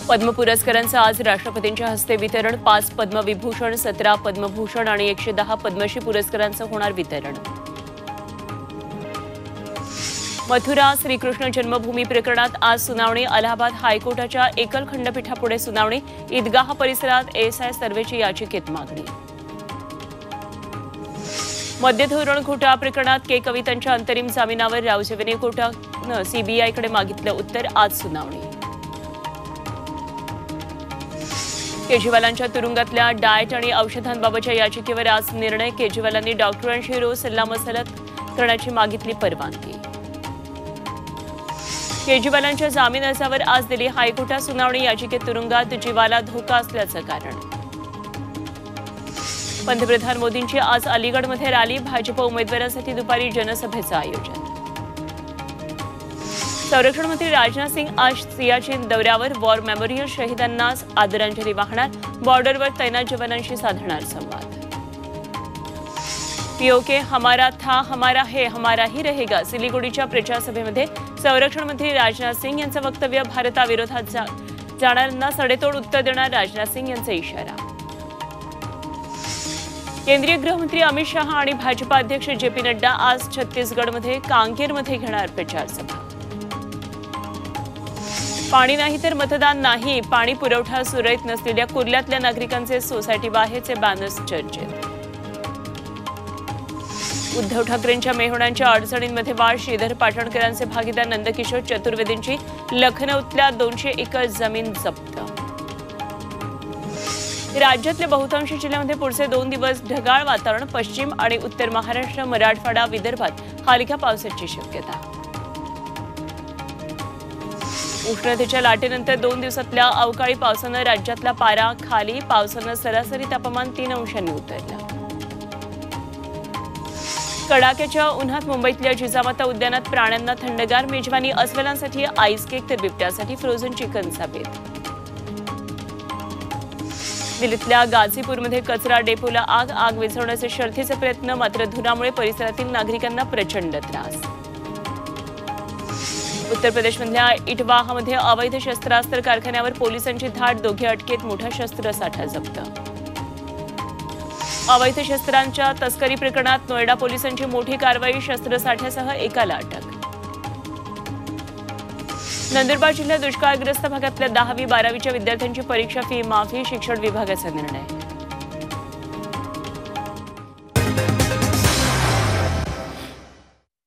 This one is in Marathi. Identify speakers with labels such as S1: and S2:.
S1: पद्म पुरस्कारांचं आज राष्ट्रपतींच्या हस्ते वितरण। 5 पद्मविभूषण, 17 पद्मभूषण आणि 110 पद्मश्री पुरस्कारांचं होणार वितरण। मथुरा श्रीकृष्ण जन्मभूमी प्रकरणात आज सुनावणी। अलाहाबाद हायकोर्टाच्या एकल खंडपीठापुढे सुनावणी। ईदगाह परिसरात एएसआय सर्व्हेची याचिकेत मागणी। मद्य धोरण घोटाळा प्रकरणात के कवितांच्या अंतरिम जामिनावर रावजेवणे कोर्टानं सीबीआयकडे मागितलं उत्तर। आज सुनावणी। केजरीवालांच्या तुरुंगातल्या डाएट आणि औषधांबाबतच्या याचिकेवर आज निर्णय। केजरीवालांनी डॉक्टरांशी रोज सल्लामसलत करण्याची मागितली परवानगी। केजरीवालांच्या जामीन अर्जावर आज दिल्ली हायकोर्टात सुनावणी। याचिकेत तुरुंगात जीवाला धोका असल्याचं कारण। पंतप्रधान मोदींची आज अलीगडमध्ये रॅली। भाजप उमेदवारांसाठी दुपारी जनसभेचं आयोजन। संरक्षण मंत्री राजनाथ सिंग आज सियाचीन दौऱ्यावर। वॉर मेमोरियल शहीदांना आदरांजली वाहणार। बॉर्डरवर तैनात जवानांशी साधणार संवाद। पीओके हमारा था, हमारा है, हमारा ही रहेगा। सिलिगुडीच्या प्रचारसभेमध्ये संरक्षण मंत्री राजनाथ सिंग यांचं वक्तव्य। भारताविरोधात जाणाऱ्यांना सडेतोड उत्तर देणार राजनाथ सिंग यांचा इशारा। केंद्रीय गृहमंत्री अमित शहा आणि भाजपा अध्यक्ष जेपी नड्डा आज छत्तीसगडमध्ये कांकेरमध्ये घेणार प्रचार सभा। पाणी नाही तर मतदान नाही। पाणी पुरवठा सुरळीत नसलेल्या कुर्ल्यातल्या नागरिकांचे सोसायटीबाहेरचे बॅनर्स चर्चेत। उद्धव ठाकरेंच्या मेहुणांच्या अडचणींमध्ये वाढ। श्रीधर पाटणकरांचे भागीदार नंदकिशोर चतुर्वेदींची लखनौतल्या 200 एकर जमीन जप्त। राज्यातल्या बहुतांश जिल्ह्यांमध्ये पुढचे 2 दिवस ढगाळ वातावरण। पश्चिम आणि उत्तर महाराष्ट्र, मराठवाडा, विदर्भात हलक्या पावसाची शक्यता। उष्णतेच्या लाटेनंतर 2 दिवसातल्या अवकाळी पावसानं राज्यातला पारा खाली। पावसानं सरासरी तापमान 3 अंशांनी उतरलं। कडाक्याच्या उन्हात मुंबईतल्या जिजामाता उद्यानात प्राण्यांना थंडगार मेजवानी। अस्वलांसाठी आईस केक तर बिबट्यासाठी फ्रोझन चिकनचा बेत। दिल्लीतल्या गाझीपूरमध्ये कचरा डेपोला आग विझवण्याचे शर्थीचे प्रयत्न। मात्र धुरामुळे परिसरातील नागरिकांना प्रचंड त्रास। उत्तर प्रदेशमधल्या इटवाहमध्ये अवैध शस्त्रास्त्र कारखान्यावर पोलिसांची धाड। दोघे अटकेत। मोठा शस्त्रसाठा जप्त। अवैध शस्त्रांच्या तस्करी प्रकरणात नोएडा पोलिसांची मोठी कारवाई। शस्त्रसाठ्यासह एकाला अटक। नंदुरबार जिल्ह्यात दुष्काळग्रस्त भागातल्या 10वी 12वीच्या विद्यार्थ्यांची परीक्षा फी माफी। शिक्षण विभागाचा निर्णय।